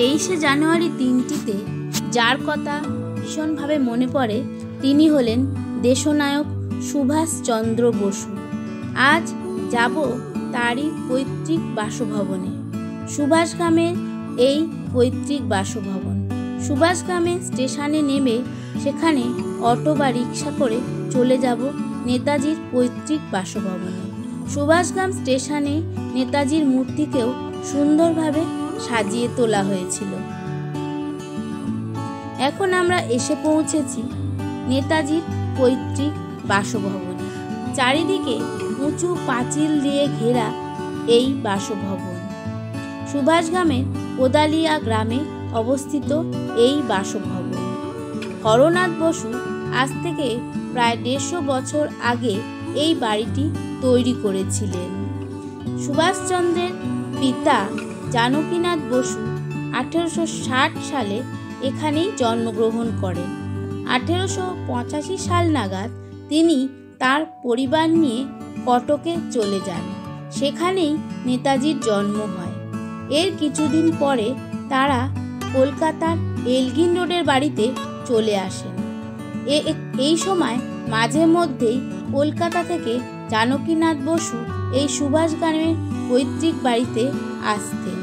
23শে জানুয়ারি দিনটিতে যার কথা ভীষণভাবে মনে পড়ে তিনি হলেন দেশনায়ক সুভাষচন্দ্র বসু। আজ যাব তারই পৈতৃক বাসভবনে। সুভাষগ্রামের এই পৈতৃক বাসভবন। সুভাষগ্রামে স্টেশনে নেমে সেখানে অটো বা রিক্সা করে চলে যাব নেতাজির পৈতৃক বাসভবনে। সুভাষগ্রাম স্টেশনে নেতাজির মূর্তিকেও সুন্দরভাবে সাজিয়ে তোলা হয়েছিল। এখন আমরা এসে পৌঁছেছি নেতাজির পৈতৃক বাসভবনে। চারিদিকে উঁচু পাঁচিল দিয়ে ঘেরা এই বাসভবন। সুভাষগ্রামের কোদালিয়া গ্রামে অবস্থিত এই বাসভবন। হরনাথ বসু আজ থেকে প্রায় 150 বছর আগে এই বাড়িটি তৈরি করেছিলেন। সুভাষচন্দ্রের পিতা জানকীনাথ বসু 1860 সালে এখানেই জন্মগ্রহণ করেন। 1885 সাল নাগাদ তিনি তার পরিবার নিয়ে কটকে চলে যান। সেখানেই নেতাজির জন্ম হয়। এর কিছুদিন পরে তারা কলকাতার এলগিন রোডের বাড়িতে চলে আসেন। এই সময় মাঝে মধ্যেই কলকাতা থেকে জানকীনাথ বসু এই সুভাষগ্রামের পৈতৃক বাড়িতে আসতেন।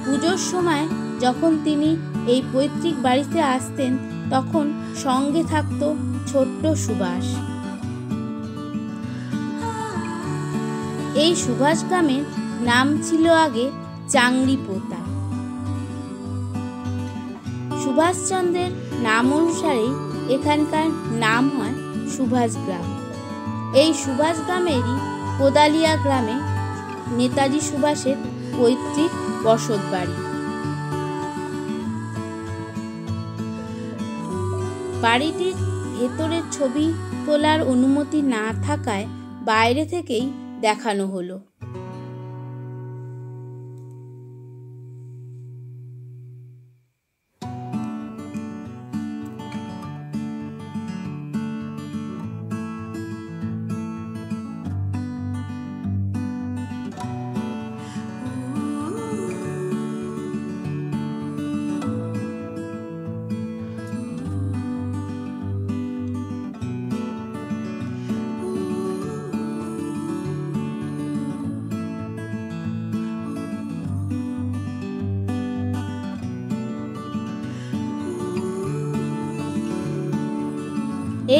পুজোর সময় যখন তিনি এই পৈতৃক বাড়িতে আসতেন তখন সঙ্গে থাকত ছোট্ট সুভাষ। এই সুভাষগ্রামের নাম ছিল আগে চাংরিপোতা। সুভাষচন্দ্রের নাম অনুসারেই এখানকার নাম হয় সুভাষগ্রাম। এই সুভাষগ্রামেরই কোদালিয়া গ্রামে নেতাজি সুভাষের পৈতৃক বসত বাড়ি। বাড়িটির ভেতরের ছবি তোলার অনুমতি না থাকায় বাইরে থেকেই দেখানো হলো।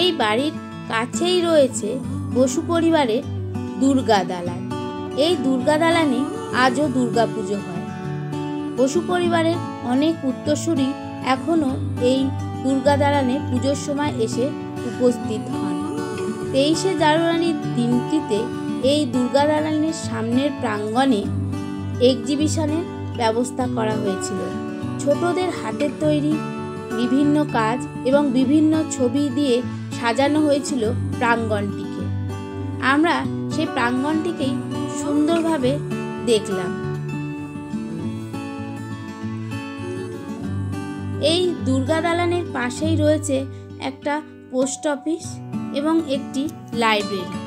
এই বাড়ির কাছেই রয়েছে বসু পরিবারের দুর্গা দালান। এই দুর্গা দালানে আজও দুর্গাপুজো হয়। বসু পরিবারের অনেক উত্তরসূরি এখনও এই দুর্গা দালানে পুজোর সময় এসে উপস্থিত হন। 23শে জানুয়ারির দিনটিতে এই দুর্গা দালানের সামনের প্রাঙ্গণে এক্সিবিশনের ব্যবস্থা করা হয়েছিল। ছোটদের হাতের তৈরি বিভিন্ন কাজ এবং বিভিন্ন ছবি দিয়ে সাজানো হয়েছিল প্রাঙ্গণটিকে। আমরা সেই প্রাঙ্গণটিকেই সুন্দরভাবে দেখলাম। এই দুর্গা দালানের পাশেই রয়েছে একটা পোস্ট অফিস এবং একটি লাইব্রেরি।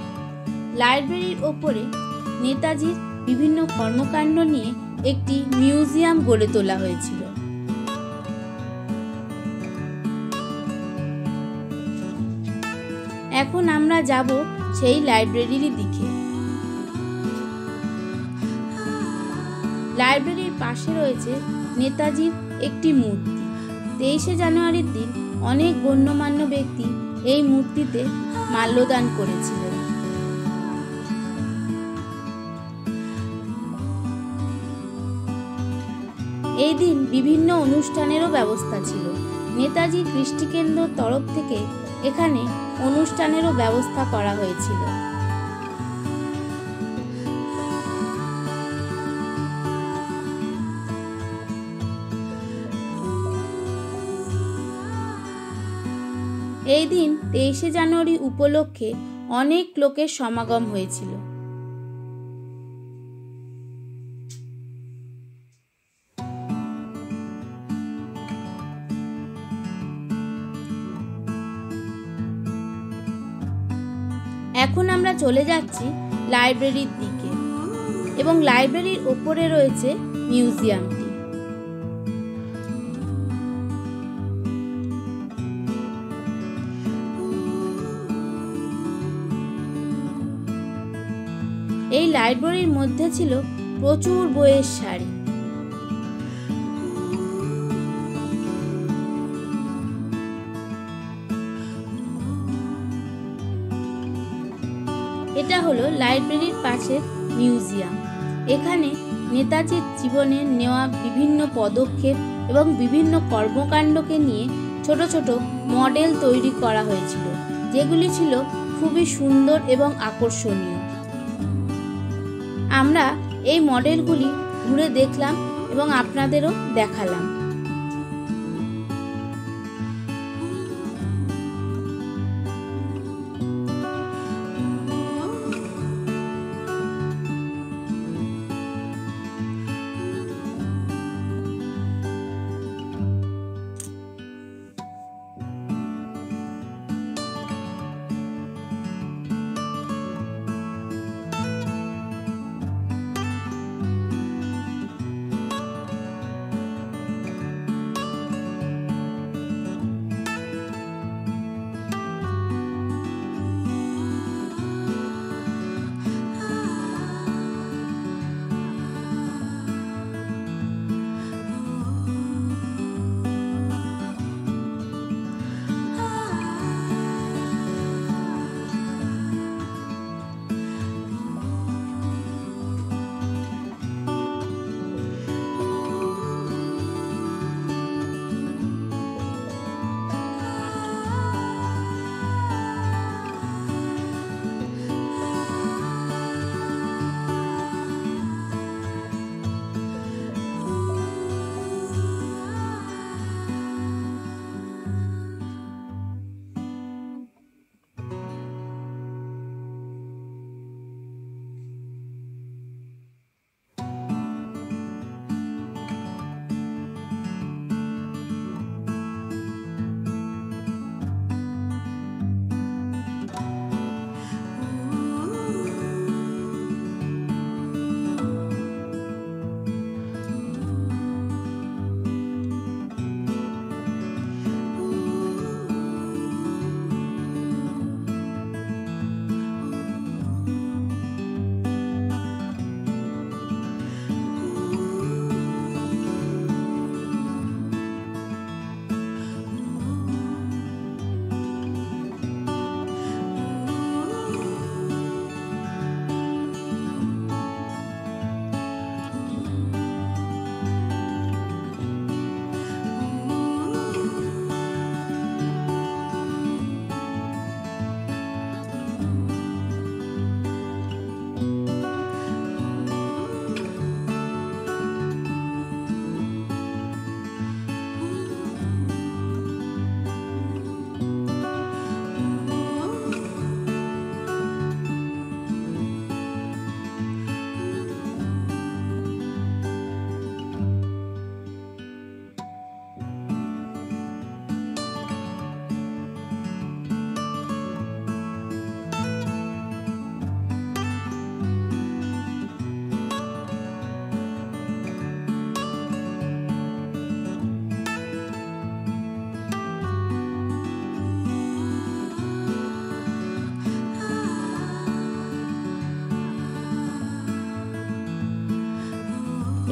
লাইব্রেরির ওপরে নেতাজির বিভিন্ন কর্মকাণ্ড নিয়ে একটি মিউজিয়াম গড়ে তোলা হয়েছিল। এখন আমরা যাব সেই লাইব্রেরির দিকে। লাইব্রেরির পাশে রয়েছে নেতাজির একটি মূর্তি। 23শে জানুয়ারির দিন অনেক গণ্যমান্য ব্যক্তি এই মূর্তিতে মাল্যদান করেছিলেন। এই দিন বিভিন্ন অনুষ্ঠানেরও ব্যবস্থা ছিল। নেতাজি কৃষ্টিকেন্দ্র তরফ থেকে এখানে অনুষ্ঠানেরও ব্যবস্থা করা হয়েছিল। এই দিন 23শে জানুয়ারি উপলক্ষে অনেক লোকের সমাগম হয়েছিল। এখন আমরা চলে যাচ্ছি লাইব্রেরির দিকে এবং লাইব্রেরির ওপরে রয়েছে মিউজিয়ামটি। এই লাইব্রেরির মধ্যে ছিল প্রচুর বইয়ের সারি। এটা হলো লাইব্রেরির পাশের মিউজিয়াম। এখানে নেতাজির জীবনে নেওয়া বিভিন্ন পদক্ষেপ এবং বিভিন্ন কর্মকাণ্ডকে নিয়ে ছোট ছোট মডেল তৈরি করা হয়েছিল, যেগুলি ছিল খুবই সুন্দর এবং আকর্ষণীয়। আমরা এই মডেলগুলি ঘুরে দেখলাম এবং আপনাদেরও দেখালাম।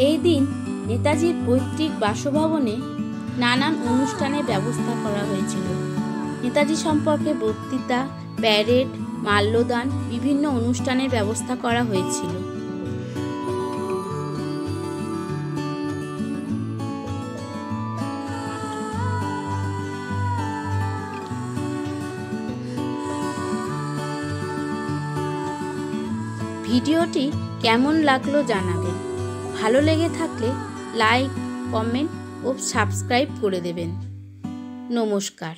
এই দিন নেতাজির পৈতৃক বাসভবনে নানান অনুষ্ঠানের ব্যবস্থা করা হয়েছিল। নেতাজি সম্পর্কে বক্তৃতা, প্যারেড, মাল্যদান, বিভিন্ন অনুষ্ঠানের ব্যবস্থা করা হয়েছিল। ভিডিওটি কেমন লাগলো জানাবেন। ভালো লেগে থাকলে লাইক, কমেন্ট ও সাবস্ক্রাইব করে দেবেন। নমস্কার।